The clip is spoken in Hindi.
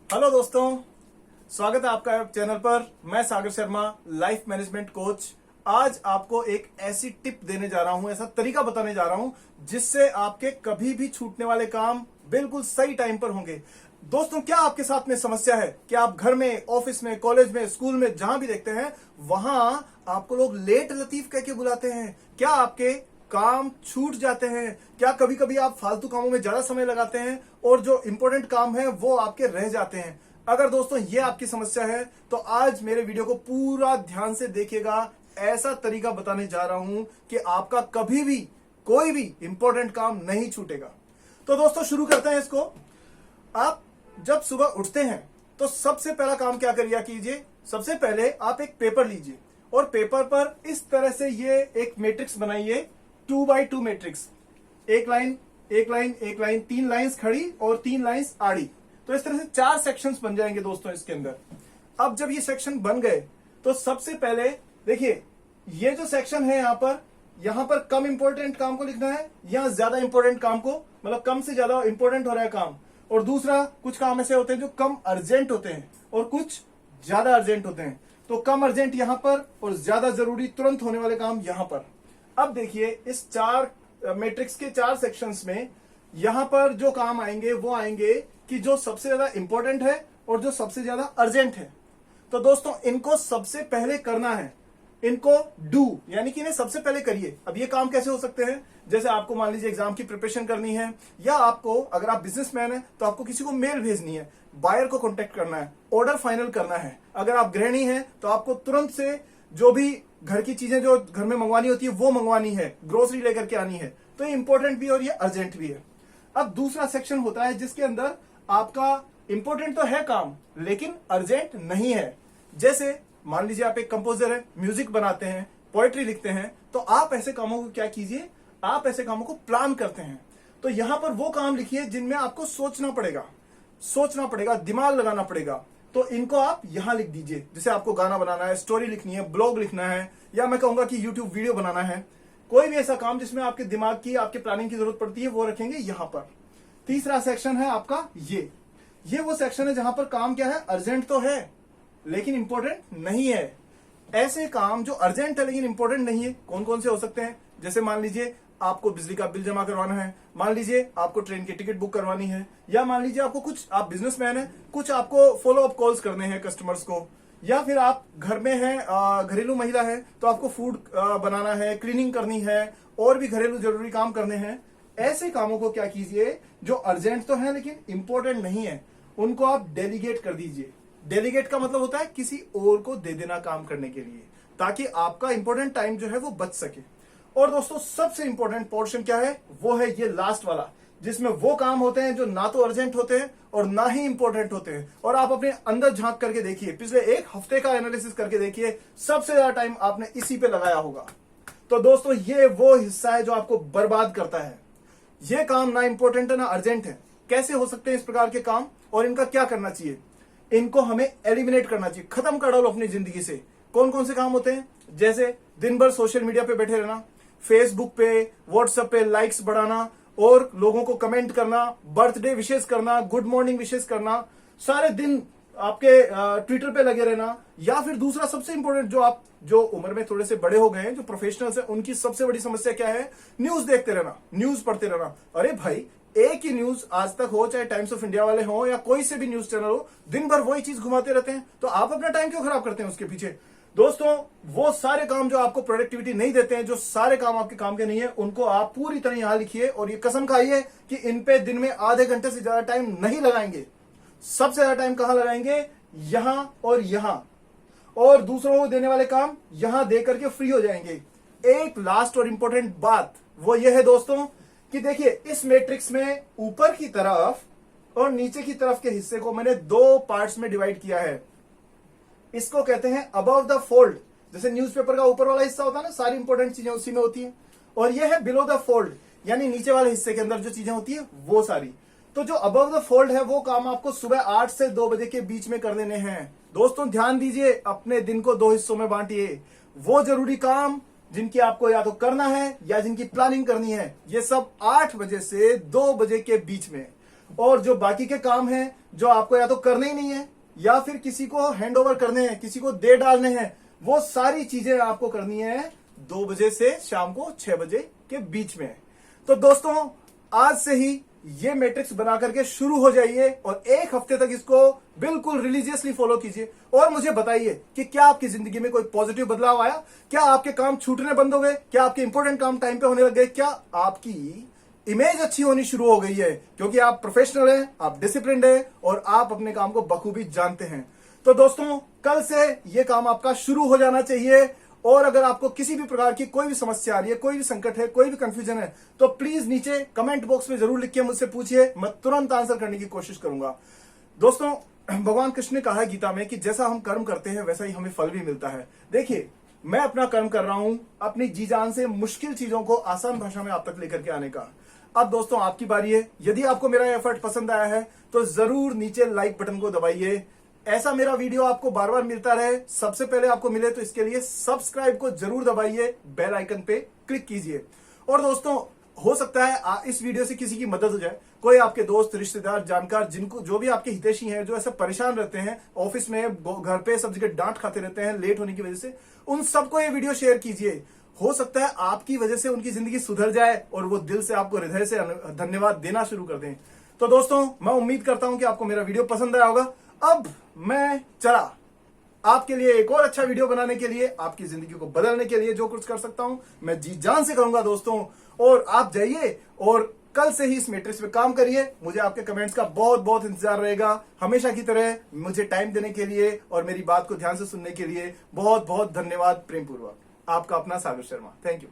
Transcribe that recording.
हेलो दोस्तों, स्वागत है आपका चैनल पर। मैं Sagar Sharma, life management coach. आज आपको एक ऐसी टिप देने जा रहा हूं, ऐसा तरीका बताने जा रहा हूं जिससे आपके कभी भी छूटने वाले काम बिल्कुल सही टाइम पर होंगे। दोस्तों, क्या आपके साथ में समस्या है कि आप घर में, ऑफिस में, कॉलेज में, स्कूल में जहां भी देखते हैं वहां आपको लोग लेट लतीफ कह के बुलाते हैं? क्या आपके काम छूट जाते हैं? क्या कभी कभी आप फालतू कामों में ज्यादा समय लगाते हैं और जो इंपॉर्टेंट काम है वो आपके रह जाते हैं? अगर दोस्तों ये आपकी समस्या है तो आज मेरे वीडियो को पूरा ध्यान से देखिएगा। ऐसा तरीका बताने जा रहा हूं कि आपका कभी भी कोई भी इंपॉर्टेंट काम नहीं छूटेगा। तो दोस्तों शुरू करते हैं इसको। आप जब सुबह उठते हैं तो सबसे पहला काम क्या करिए कीजिए, सबसे पहले आप एक पेपर लीजिए और पेपर पर इस तरह से ये एक मैट्रिक्स बनाइए, 2x2 मैट्रिक्स। एक लाइन, एक लाइन, एक लाइन, 3 लाइंस खड़ी और 3 लाइंस आड़ी। तो इस तरह से 4 सेक्शंस बन जाएंगे दोस्तों इसके अंदर। अब जब ये सेक्शन बन गए तो सबसे पहले देखिए, ये जो सेक्शन है यहां पर कम इंपॉर्टेंट काम को लिखना है, यहां ज्यादा इंपॉर्टेंट काम को, मतलब कम से ज्यादा इंपॉर्टेंट हो रहा है काम। और दूसरा, कुछ काम ऐसे होते हैं जो कम अर्जेंट होते हैं और कुछ ज्यादा अर्जेंट होते हैं। तो कम अर्जेंट यहां पर और ज्यादा जरूरी तुरंत होने वाले काम यहां पर। अब देखिए, इस 4 मैट्रिक्स के 4 सेक्शंस में यहां पर जो काम आएंगे वो आएंगे कि जो सबसे ज्यादा इंपॉर्टेंट है और जो सबसे ज्यादा अर्जेंट है। तो दोस्तों इनको सबसे पहले करना है, इनको डू यानी कि इन्हें सबसे पहले करिए। अब ये काम कैसे हो सकते हैं? जैसे आपको मान लीजिए एग्जाम की प्रिपरेशन करनी है, या आपको, अगर आप बिजनेसमैन है तो आपको किसी को मेल भेजनी है, बायर को कॉन्टेक्ट करना है, ऑर्डर फाइनल करना है। अगर आप गृहिणी हैं तो आपको तुरंत से जो भी घर की चीजें जो घर में मंगवानी होती है वो मंगवानी है, ग्रोसरी लेकर के आनी है। तो ये इंपॉर्टेंट भी और ये अर्जेंट भी है। अब दूसरा सेक्शन होता है जिसके अंदर आपका इंपॉर्टेंट तो है काम लेकिन अर्जेंट नहीं है। जैसे मान लीजिए आप एक कंपोजर है, म्यूजिक बनाते हैं, पोएट्री लिखते हैं, तो आप ऐसे कामों को क्या कीजिए, आप ऐसे कामों को प्लान करते हैं। तो यहां पर वो काम लिखिए जिनमें आपको सोचना पड़ेगा, दिमाग लगाना पड़ेगा। तो इनको आप यहां लिख दीजिए। जैसे आपको गाना बनाना है, स्टोरी लिखनी है, ब्लॉग लिखना है, या मैं कहूंगा कि यूट्यूब वीडियो बनाना है, कोई भी ऐसा काम जिसमें आपके दिमाग की, आपके प्लानिंग की जरूरत पड़ती है, वो रखेंगे यहां पर। तीसरा सेक्शन है आपका ये वो सेक्शन है जहां पर काम क्या है, अर्जेंट तो है लेकिन इंपॉर्टेंट नहीं है। ऐसे काम जो अर्जेंट है लेकिन इंपॉर्टेंट नहीं है, कौन कौन से हो सकते हैं? जैसे मान लीजिए आपको बिजली का बिल जमा करवाना है, मान लीजिए आपको ट्रेन की टिकट बुक करवानी है, या मान लीजिए आपको कुछ, आप बिजनेसमैन है, कुछ आपको फॉलो अप कॉल्स करने हैं कस्टमर्स को, या फिर आप घर में हैं, घरेलू महिला है तो आपको फूड बनाना है, क्लीनिंग करनी है, और भी घरेलू जरूरी काम करने हैं। ऐसे कामों को क्या कीजिए, जो अर्जेंट तो है लेकिन इंपॉर्टेंट नहीं है, उनको आप डेलीगेट कर दीजिए। डेलीगेट का मतलब होता है किसी और को दे देना काम करने के लिए, ताकि आपका इंपॉर्टेंट टाइम जो है वो बच सके। और दोस्तों सबसे इंपॉर्टेंट पोर्शन क्या है, वो है ये लास्ट वाला, जिसमें वो काम होते हैं जो ना तो अर्जेंट होते हैं और ना ही इंपॉर्टेंट होते हैं। और आप अपने अंदर झांक करके देखिए, पिछले एक हफ्ते का एनालिसिस करके देखिए, सबसे ज्यादा टाइम आपने इसी पे लगाया होगा। तो दोस्तों ये वो हिस्सा है जो आपको बर्बाद करता है। ये काम ना इंपॉर्टेंट है ना अर्जेंट है। कैसे हो सकते हैं इस प्रकार के काम और इनका क्या करना चाहिए? इनको हमें एलिमिनेट करना चाहिए, खत्म कर डालो अपनी जिंदगी से। कौन कौन से काम होते हैं? जैसे दिन भर सोशल मीडिया पे बैठे रहना, फेसबुक पे, व्हाट्सएप पे लाइक्स बढ़ाना और लोगों को कमेंट करना, बर्थडे विशेष करना, गुड मॉर्निंग विशेष करना, सारे दिन आपके ट्विटर पे लगे रहना। या फिर दूसरा सबसे इंपॉर्टेंट, जो उम्र में थोड़े से बड़े हो गए हैं, जो प्रोफेशनल्स हैं, उनकी सबसे बड़ी समस्या क्या है? न्यूज देखते रहना, न्यूज पढ़ते रहना। अरे भाई, एक ही न्यूज आज तक हो, चाहे टाइम्स ऑफ इंडिया वाले हो या कोई से भी न्यूज चैनल हो, दिन भर वही चीज घुमाते रहते हैं, तो आप अपना टाइम क्यों खराब करते हैं उसके पीछे? दोस्तों वो सारे काम जो आपको प्रोडक्टिविटी नहीं देते हैं, जो सारे काम आपके काम के नहीं है, उनको आप पूरी तरह यहां लिखिए और ये कसम खाइए कि इन पे दिन में आधे घंटे से ज्यादा टाइम नहीं लगाएंगे। सबसे ज्यादा टाइम कहां लगाएंगे? यहां और यहां। और दूसरों को देने वाले काम यहां दे करके फ्री हो जाएंगे। एक लास्ट और इंपॉर्टेंट बात वो ये है दोस्तों कि देखिए, इस मैट्रिक्स में ऊपर की तरफ और नीचे की तरफ के हिस्से को मैंने 2 पार्ट्स में डिवाइड किया है। इसको कहते हैं अबव द फोल्ड। जैसे न्यूज़पेपर का ऊपर वाला हिस्सा होता है ना, सारी इंपॉर्टेंट चीजें उसी में होती हैं। और ये है बिलो द फोल्ड, यानी नीचे वाले हिस्से के अंदर जो चीजें होती है वो सारी। तो जो अबव द फोल्ड है वो काम आपको सुबह 8 से 2 बजे के बीच में कर देने हैं। दोस्तों ध्यान दीजिए, अपने दिन को 2 हिस्सों में बांटिए। वो जरूरी काम जिनकी आपको या तो करना है या जिनकी प्लानिंग करनी है, ये सब 8 बजे से 2 बजे के बीच में। और जो बाकी के काम हैं जो आपको या तो करने ही नहीं है या फिर किसी को हैंड ओवर करने हैं, किसी को दे डालने हैं, वो सारी चीजें आपको करनी है 2 बजे से शाम को 6 बजे के बीच में। तो दोस्तों आज से ही ये मैट्रिक्स बना करके शुरू हो जाइए और 1 हफ्ते तक इसको बिल्कुल रिलीजियसली फॉलो कीजिए और मुझे बताइए कि क्या आपकी जिंदगी में कोई पॉजिटिव बदलाव आया, क्या आपके काम छूटने बंद हो गए, क्या आपके इंपॉर्टेंट काम टाइम पे होने लग गए, क्या आपकी इमेज अच्छी होनी शुरू हो गई है क्योंकि आप प्रोफेशनल हैं, आप डिसिप्लिन्ड हैं और आप अपने काम को बखूबी जानते हैं। तो दोस्तों कल से ये काम आपका शुरू हो जाना चाहिए और अगर आपको किसी भी प्रकार की कोई भी समस्या आ रही है, कोई भी संकट है, कोई भी कंफ्यूजन है तो प्लीज नीचे कमेंट बॉक्स में जरूर लिख के मुझसे पूछिए, मैं तुरंत आंसर करने की कोशिश करूंगा। दोस्तों भगवान कृष्ण ने कहा है गीता में कि जैसा हम कर्म करते हैं वैसा ही हमें फल भी मिलता है। देखिए मैं अपना कर्म कर रहा हूं अपनी जी जान से मुश्किल चीजों को आसान भाषा में आप तक लेकर के आने का। अब दोस्तों आपकी बारी है, यदि आपको मेरा एफर्ट पसंद आया है तो जरूर नीचे लाइक बटन को दबाइए। ऐसा मेरा वीडियो आपको बार बार मिलता रहे, सबसे पहले आपको मिले तो इसके लिए सब्सक्राइब को जरूर दबाइए, बेल आइकन पे क्लिक कीजिए। और दोस्तों हो सकता है इस वीडियो से किसी की मदद हो जाए, कोई आपके दोस्त रिश्तेदार जानकार जिनको जो भी आपके हितैषी हैं जो ऐसे परेशान रहते हैं, ऑफिस में घर पे सब जगह डांट खाते रहते हैं लेट होने की वजह से, उन सबको ये वीडियो शेयर कीजिए। हो सकता है आपकी वजह से उनकी जिंदगी सुधर जाए और वो दिल से आपको हृदय से धन्यवाद देना शुरू कर दें। तो दोस्तों मैं उम्मीद करता हूं कि आपको मेरा वीडियो पसंद आया होगा। अब मैं चला आपके लिए एक और अच्छा वीडियो बनाने के लिए, आपकी जिंदगी को बदलने के लिए जो कुछ कर सकता हूं मैं जी जान से करूंगा दोस्तों। और आप जाइए और कल से ही इस मैट्रिक्स पे काम करिए। मुझे आपके कमेंट्स का बहुत बहुत इंतजार रहेगा। हमेशा की तरह मुझे टाइम देने के लिए और मेरी बात को ध्यान से सुनने के लिए बहुत बहुत धन्यवाद। प्रेम पूर्वक आपका अपना सागर शर्मा। Thank you.